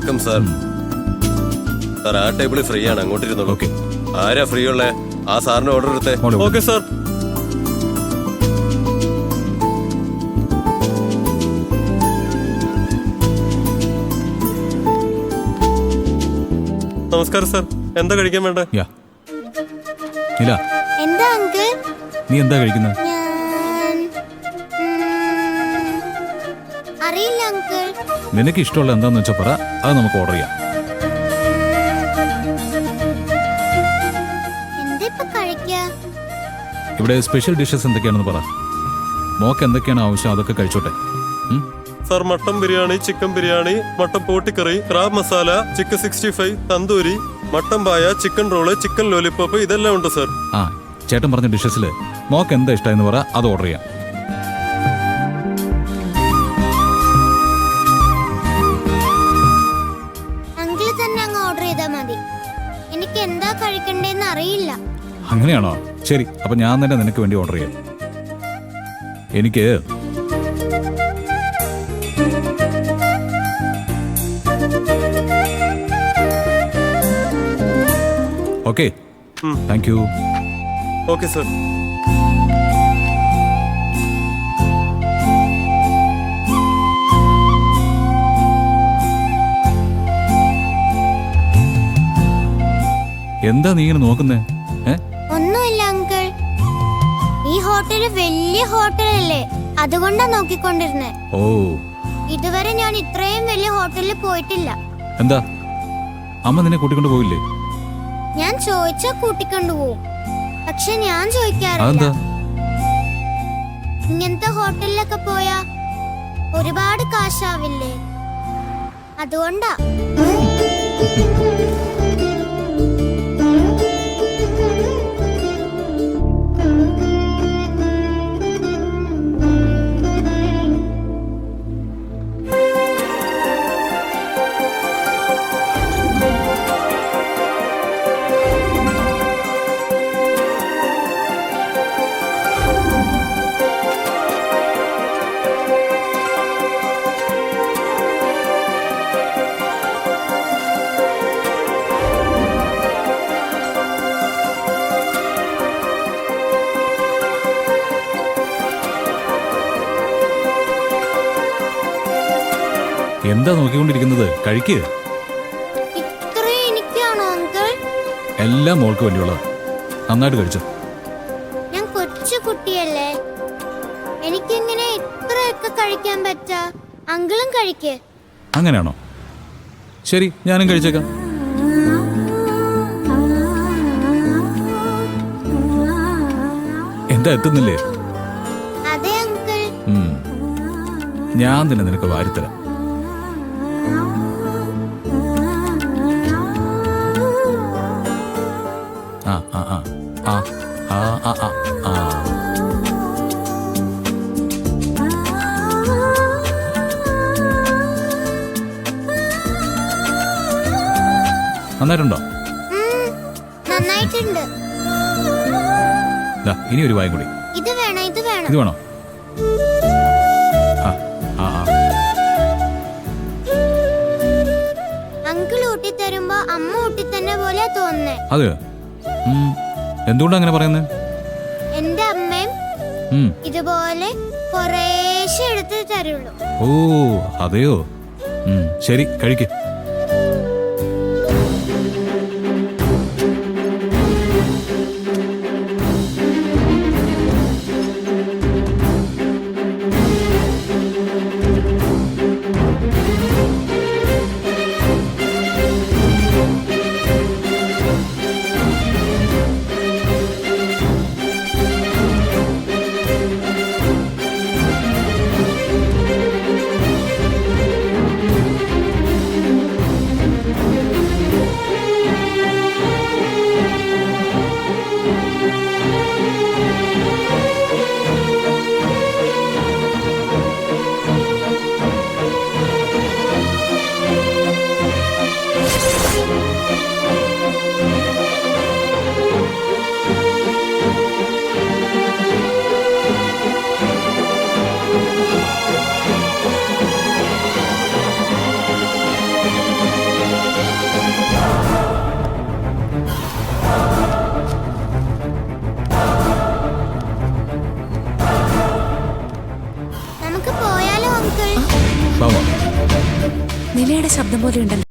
Welcome sir. Sir ആ table free ആണ്, അങ്ങോട്ടിരുന്നോളൂ. Okay. ആരാ ഫ്രീ ഉള്ളേ? ആ സാറിന് ഓർഡർ എടുത്തേ. Okay sir. നമസ്കാരം സാർ. എന്താ കഴിക്കാൻ വേണ്ട? എന്താ അങ്കിൾ? നീ എന്താ കഴിക്കുന്നത്? അറിയില്ല അങ്കിൾ. നിനക്ക് ഇഷ്ടമുള്ള എന്താന്ന് വെച്ചാ പറ, അത് നമുക്ക് ഓർഡർ ചെയ്യാം. എന്താ കഴിക്കാ? ഇവിടെ സ്പെഷ്യൽ ഡിഷസ് എന്തൊക്കെയാണെന്ന് പറ. മോക്ക് എന്തൊക്കെയാണ് ആവശ്യം അതൊക്കെ കഴിച്ചോട്ടെ. Sir mutton biryani, chicken biryani, mutton പോട്ടിക്കറി, crab masala, chicken 65, tandoori, mutton paya, chicken roll, chicken lollipop, ഇതെല്ലാം ഉണ്ട് സാർ. ആ ചേട്ടൻ പറഞ്ഞ ഡിഷസില് മോക്ക് എന്താ ഇഷ്ടമെന്ന് പറ, അത് ഓർഡർ ചെയ്യാം. അങ്കിൾ തന്നെ അങ്ങ് ഓർഡർ ചെയ്താൽ മതി. എനിക്ക് എന്താ കഴിക്കണ്ടേന്ന് അറിയില്ല. അങ്ങനെയാണോ? ശരി, അപ്പൊ ഞാൻ തന്നെ നിനക്ക് വേണ്ടി ഓർഡർ ചെയ്യാം. എനിക്ക് okay. Thank you. Okay sir. എന്താ നീ ഇങ്ങനെ നോക്കുന്നേ? ഒന്നുമില്ല അങ്കിൾ. ഈ ഹോട്ടല് വലിയ ഹോട്ടലല്ലേ, അതുകൊണ്ടാ നോക്കിക്കൊണ്ടിരുന്നേ. ഓ, ഇതുവരെ ഞാൻ ഇത്രയും വലിയ ഹോട്ടലിൽ പോയിട്ടില്ല. എന്താ അമ്മ നിന്നെ കൂട്ടിക്കൊണ്ട് പോയില്ലേ? ഞാൻ ചോദിച്ചാ കൂട്ടിക്കൊണ്ടുപോകും, പക്ഷെ ഞാൻ ചോദിക്കാറില്ല. അതെന്താ? ഇങ്ങനത്തെ ഹോട്ടലിലൊക്കെ പോയാ ഒരുപാട് കാശാവില്ലേ, അതുകൊണ്ടാ. എന്താ നോക്കിക്കൊണ്ടിരിക്കുന്നത്? കഴിക്ക്. ഇത്രയും എനിക്കാണോ അങ്കിൾ? എല്ലാം മോൾക്ക് വേണ്ടിയുള്ളത്. നന്നായിട്ട് കഴിച്ചു. ഞാൻ കൊച്ചു കുട്ടിയല്ലേ, എനിക്കിങ്ങനെ ഇത്രയൊക്കെ കഴിക്കാൻ പറ്റാ? അങ്കിളും കഴിക്ക്. അങ്ങനെയാണോ? ശരി, ഞാനും കഴിച്ചേക്കാം. എന്താ എത്തുന്നില്ലേ? അതെ അങ്കിൾ. ഞാൻ തന്നെ നിനക്ക് വാരിത്തരാം. ആ ആ ആ ആ ആ ആ ആ ആ നന്നായിട്ടുണ്ടോ? നന്നായിട്ടുണ്ട്. ഇനി ഒരു വായും കൂടി. ഇത് വേണം, ഇത് വേണം. ഇത് വേണോ? അങ്കിൾ ഊട്ടി തരുമ്പോ അമ്മ ഊട്ടി തന്നെ പോലെ തോന്നുന്നേ. അതെയോ? എന്തുകൊണ്ടാ അങ്ങനെ പറയുന്നത്? എന്റെ അമ്മയും ഇതുപോലെ കുറേശ്ശെ എടുത്ത് തരുള്ളൂ. ഓ അതെയോ? ശരി, കഴിക്ക്. വാ നിലയുടെ ശബ്ദം പോലെ ഉണ്ടല്ലോ.